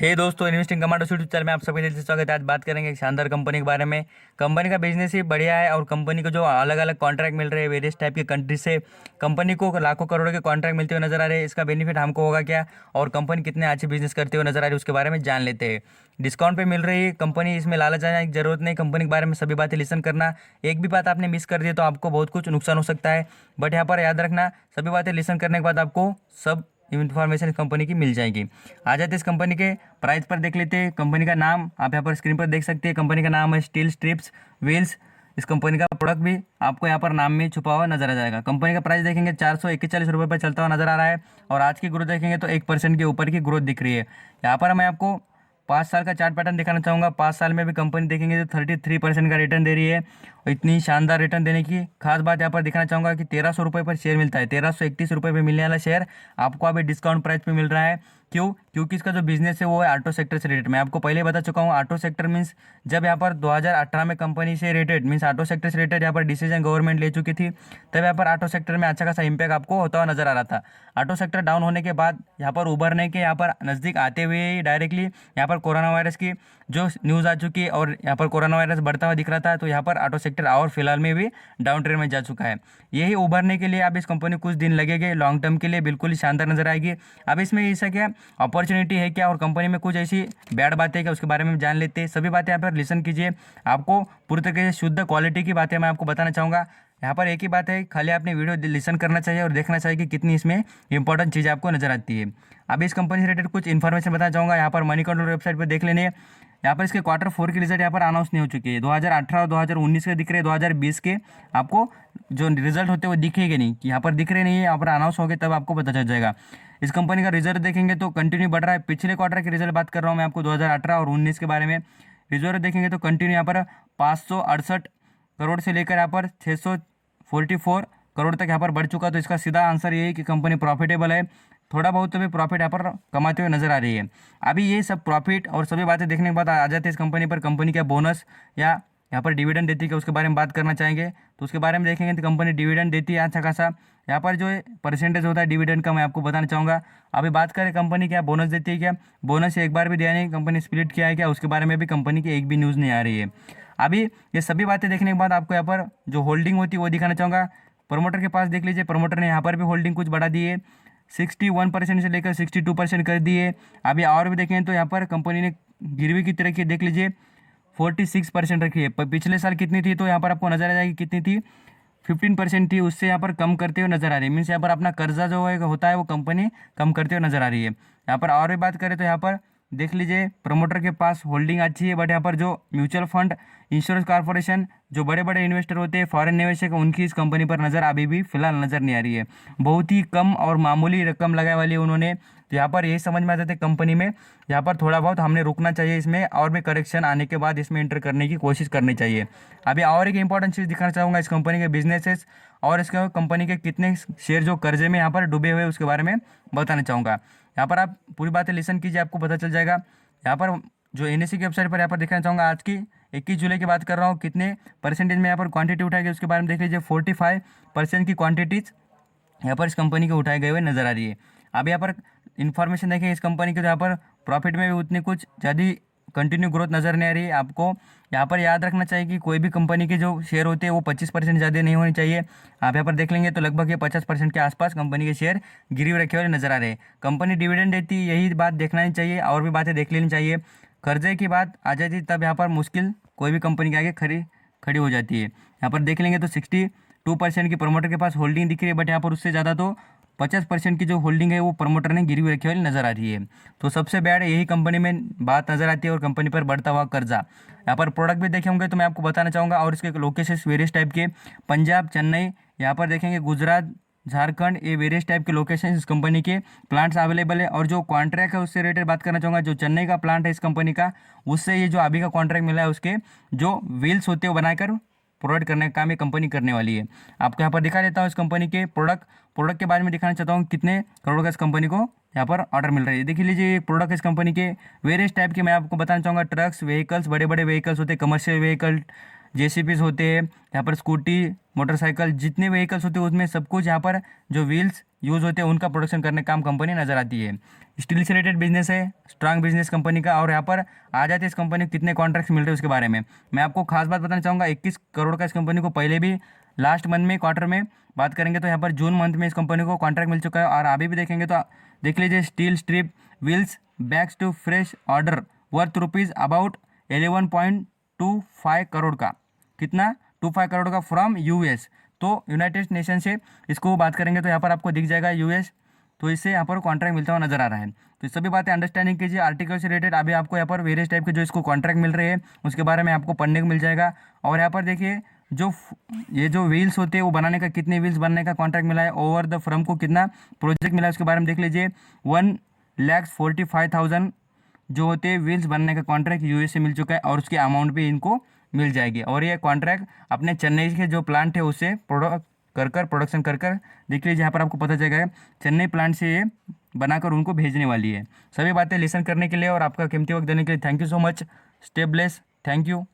हे दोस्तों, investing commando YouTube channel में आप सभी दिल से स्वागत है। आज बात करेंगे एक शानदार कंपनी के बारे में। कंपनी का बिजनेस ही बढ़िया है और कंपनी को जो अलग अलग कॉन्ट्रैक्ट मिल रहे हैं वेरियस टाइप के कंट्री से, कंपनी को लाखों करोड़ों के कॉन्ट्रैक्ट मिलते हुए नजर आ रहे हैं। इसका बेनिफिट हमको होगा क्या और कंपनी कितने अच्छे बिजनेस करते हुए नजर आ रही है उसके बारे में जान लेते हैं। डिस्काउंट पे मिल रही है कंपनी, इसमें लालच आना की जरूरत नहीं। कंपनी के बारे में सभी बातें लिसन करना, एक भी बात आपने मिस कर दी तो आपको बहुत कुछ नुकसान हो सकता है। बट यहाँ पर याद रखना, सभी बातें लिसन करने के बाद आपको सब इन्फॉर्मेशन कंपनी की मिल जाएगी। आ जाते इस कंपनी के प्राइस पर देख लेते हैं। कंपनी का नाम आप यहाँ पर स्क्रीन पर देख सकते हैं। कंपनी का नाम है स्टील स्ट्रिप्स व्हील्स। इस कंपनी का प्रोडक्ट भी आपको यहाँ पर नाम में छुपा हुआ नजर आ जाएगा। कंपनी का प्राइस देखेंगे 441 रुपये पर चलता हुआ नजर आ रहा है और आज की ग्रोथ देखेंगे तो 1% के ऊपर की ग्रोथ दिख रही है। यहाँ पर मैं आपको 5 साल का चार्ट पैटर्न दिखाना चाहूँगा। 5 साल में भी कंपनी देखेंगे तो 33% का रिटर्न दे रही है। और इतनी शानदार रिटर्न देने की खास बात यहाँ पर दिखाना चाहूँगा कि 1300 रुपये पर शेयर मिलता है। 1331 रुपये पर मिलने वाला शेयर आपको अभी डिस्काउंट प्राइस पे मिल रहा है। क्यों? क्योंकि इसका जो बिजनेस है वो है ऑटो सेक्टर से रिलेटेड। मैं आपको पहले बता चुका हूँ, ऑटो सेक्टर मीन्स जब यहाँ पर 2018 में कंपनी से रिलेटेड मीन्स ऑटो सेक्टर से रिलेटेड यहाँ पर डिसीजन गवर्नमेंट ले चुकी थी, तब यहाँ पर ऑटो सेक्टर में अच्छा खासा इम्पैक्ट आपको होता हुआ नजर आ रहा था। ऑटो सेक्टर डाउन होने के बाद यहाँ पर उभरने के यहाँ पर नज़दीक आते हुए ही डायरेक्टली यहाँ पर कोरोना वायरस की जो न्यूज़ आ चुकी है और यहाँ पर कोरोना वायरस बढ़ता हुआ दिख रहा था, तो यहाँ पर ऑटो सेक्टर और फिलहाल में भी डाउन ट्रेंड में जा चुका है। यही उभरने के लिए अब इस कंपनी को कुछ दिन लगेंगे, लॉन्ग टर्म के लिए बिल्कुल ही शानदार नजर आएगी। अब इसमें ऐसा क्या अपॉर्चुनिटी है क्या और कंपनी में कुछ ऐसी बैड बातें क्या उसके बारे में जान लेते हैं। सभी बातें यहाँ पर लिसन कीजिए, आपको पूरी तरीके से शुद्ध क्वालिटी की बातें मैं आपको बताना चाहूँगा। यहाँ पर एक ही बात है, खाली आपने वीडियो लिसन करना चाहिए और देखना चाहिए कि कितनी इसमें इंपॉर्टेंट चीज़ आपको नजर आती है। अभी इस कंपनी से रिलेटेड कुछ इन्फॉर्मेशन बताना चाहूँगा। यहाँ पर मनी कंट्रोल वेबसाइट पर देख लेने। यहाँ पर इसके Q4 की रिजल्ट यहाँ पर अनाउंस नहीं हो चुकी है। 2018 और 2019 के दिख रहे हैं, 2020 के आपको जो रिजल्ट होते हैं वो दिखेंगे नहीं कि यहाँ पर दिख रहे नहीं है, यहाँ पर अनाउंस हो गए तब आपको पता चल जाएगा। इस कंपनी का रिजल्ट देखेंगे तो कंटिन्यू बढ़ रहा है। पिछले क्वार्टर की रिजल्ट बात कर रहा हूँ मैं आपको 2018 और 19 के बारे में। रिजल्ट देखेंगे तो कंटिन्यू यहाँ पर 568 करोड़ से लेकर यहाँ पर 644 करोड़ तक यहाँ पर बढ़ चुका। तो इसका सीधा आंसर ये है कि कंपनी प्रॉफिटेबल है। थोड़ा बहुत तो भी प्रॉफिट यहाँ पर कमाते हुए नजर आ रही है। अभी ये सब प्रॉफिट और सभी बातें देखने के बाद आ जाते हैं इस कंपनी पर। कंपनी क्या बोनस या यहाँ पर डिविडेंड देती है कि उसके बारे में बात करना चाहेंगे, तो उसके बारे में देखेंगे तो कंपनी डिविडेंड देती है अच्छा खासा। यहाँ पर जो परसेंटेज होता है डिविडेंड का मैं आपको बताना चाहूँगा। अभी बात करें कंपनी क्या बोनस देती है क्या, बोनस एक बार भी दिया नहीं, कंपनी स्प्लिट किया है क्या, उसके बारे में भी कंपनी की एक भी न्यूज़ नहीं आ रही है। अभी ये सभी बातें देखने के बाद आपको यहाँ पर जो होल्डिंग होती है वो दिखाना चाहूँगा। प्रमोटर के पास देख लीजिए, प्रमोटर ने यहाँ पर भी होल्डिंग कुछ बढ़ा दी है, 61% से लेकर 62% कर दिए। अभी और भी देखें तो यहाँ पर कंपनी ने गिरवी की तरह की देख लीजिए 46% रखी है। पिछले साल कितनी थी तो यहाँ पर आपको नजर आ जाएगी कितनी थी, 15% थी, उससे यहाँ पर कम करते हुए नजर आ रही है। मीन्स यहाँ पर अपना कर्जा जो है होता है वो कंपनी कम करते हुए नजर आ रही है। यहाँ पर और भी बात करें तो यहाँ पर देख लीजिए प्रमोटर के पास होल्डिंग अच्छी है, बट यहाँ पर जो म्यूचुअल फंड, इंश्योरेंस कॉर्पोरेशन, जो बड़े बड़े इन्वेस्टर होते हैं, फॉरेन निवेशक, उनकी इस कंपनी पर नज़र अभी भी फिलहाल नज़र नहीं आ रही है। बहुत ही कम और मामूली रकम लगाए वाली उन्होंने। तो यहाँ पर यही समझ में आ जाते कंपनी में यहाँ पर थोड़ा बहुत हमने रुकना चाहिए, इसमें और भी करेक्शन आने के बाद इसमें एंटर करने की कोशिश करनी चाहिए। अभी और एक इंपॉर्टेंट चीज़ दिखाना चाहूँगा इस कंपनी के बिजनेसेस और इसके कंपनी के कितने शेयर जो कर्जे में यहाँ पर डूबे हुए उसके बारे में बताना चाहूँगा। यहाँ पर आप पूरी बातें लिसन कीजिए, आपको पता चल जाएगा। यहाँ पर जो NSE की वेबसाइट पर यहाँ पर दिखाना चाहूँगा, आज की 21 जुलाई की बात कर रहा हूँ, कितने परसेंटेज में यहाँ पर क्वांटिटी उठाई गई उसके बारे में देख लीजिए। 45% की क्वांटिटीज यहाँ पर इस कंपनी के उठाए गए हुए नजर आ रही है। अब यहाँ पर इन्फॉर्मेशन देखें इस कंपनी के, तो यहाँ पर प्रॉफिट में भी उतनी कुछ ज़्यादा कंटिन्यू ग्रोथ नज़र नहीं आ रही है। आपको यहाँ पर याद रखना चाहिए कि कोई भी कंपनी के जो शेयर होते हैं वो 25% ज़्यादा नहीं होनी चाहिए। आप यहाँ पर देख लेंगे तो लगभग ये 50% के आसपास कंपनी के शेयर गिरवी रखे हुए नजर आ रहे हैं। कंपनी डिविडेंड देती है, यही बात देखना ही चाहिए, और भी बातें देख लेनी चाहिए। कर्जे की बात आ जाती तब यहाँ पर मुश्किल कोई भी कंपनी के आगे खड़ी हो जाती है। यहाँ पर देख लेंगे तो 62% की प्रमोटर के पास होल्डिंग दिख रही है, बट यहाँ पर उससे ज़्यादा तो 50% की जो होल्डिंग है वो प्रमोटर ने गिरवी रखी हुई नजर आ रही है। तो सबसे बैड यही कंपनी में बात नजर आती है और कंपनी पर बढ़ता हुआ कर्जा। यहाँ पर प्रोडक्ट भी देखे होंगे तो मैं आपको बताना चाहूँगा, और इसके लोकेशन वेरियस टाइप के, पंजाब, चेन्नई, यहाँ पर देखेंगे गुजरात, झारखंड, ये वेरियस टाइप के लोकेशन इस कंपनी के प्लांट्स अवेलेबल है। और जो कॉन्ट्रैक्ट है उससे रिलेटेड बात करना चाहूँगा, जो चेन्नई का प्लांट है इस कंपनी का, उससे ये जो अभी का कॉन्ट्रैक्ट मिला है उसके जो व्हील्स होते हैं वो बनाकर प्रोवाइड करने का काम ये कंपनी करने वाली है। आपको यहाँ पर दिखा देता हूँ इस कंपनी के प्रोडक्ट के बारे में दिखाना चाहता हूँ, कितने करोड़ का इस कंपनी को यहाँ पर ऑर्डर मिल रहा है। देख लीजिए प्रोडक्ट इस कंपनी के वेरियस टाइप के मैं आपको बताना चाहूँगा। ट्रक्स, व्हीकल्स, बड़े बड़े व्हीकल्स होते हैं, कमर्शियल व्हीकल, JCBs होते हैं, यहाँ पर स्कूटी, मोटरसाइकिल, जितने व्हीकल्स होते हैं उसमें सब कुछ यहाँ पर जो व्हील्स यूज़ होते हैं उनका प्रोडक्शन करने का काम कंपनी नज़र आती है। स्टील से रिलेटेड बिजनेस है, स्ट्रांग बिजनेस कंपनी का। और यहाँ पर आ जाते हैं इस कंपनी को कितने कॉन्ट्रैक्ट्स मिल रहे हैं उसके बारे में मैं आपको खास बात बताना चाहूँगा। 21 करोड़ का इस कंपनी को पहले भी लास्ट मंथ में क्वार्टर में बात करेंगे तो यहाँ पर जून मंथ में इस कंपनी को कॉन्ट्रैक्ट मिल चुका है। और अभी भी देखेंगे तो देख लीजिए, Steel Strip Wheels bags to fresh order worth rupees about 11.25 crore का। कितना? 25 करोड़ का फ्रॉम यूएस। तो यूनाइटेड नेशन से इसको बात करेंगे तो यहाँ पर आपको दिख जाएगा यूएस। तो इससे यहाँ पर कॉन्ट्रैक्ट मिलता हुआ नजर आ रहा है। तो ये सभी बातें अंडरस्टैंडिंग कीजिए। आर्टिकल से रिलेटेड अभी आपको यहाँ पर वेरियस टाइप के जो इसको कॉन्ट्रैक्ट मिल रहे हैं उसके बारे में आपको पढ़ने को मिल जाएगा। और यहाँ पर देखिए, ये जो व्हील्स होते हैं वो बनाने का, कितने व्हील्स बनने का कॉन्ट्रैक्ट मिला है, ओवर द फर्म को कितना प्रोजेक्ट मिला है उसके बारे में देख लीजिए। 1,45,000 जो होते हैं व्हील्स बनने का कॉन्ट्रैक्ट यूएस से मिल चुका है और उसकी अमाउंट भी इनको मिल जाएगी। और ये कॉन्ट्रैक्ट अपने चेन्नई के जो प्लांट है उससे प्रोडक्शन कर देख लीजिए। यहाँ पर आपको पता चलेगा चेन्नई प्लांट से ये बनाकर उनको भेजने वाली है। सभी बातें लिसन करने के लिए और आपका कीमती वक्त देने के लिए thank you so much. Stay bless. Thank you.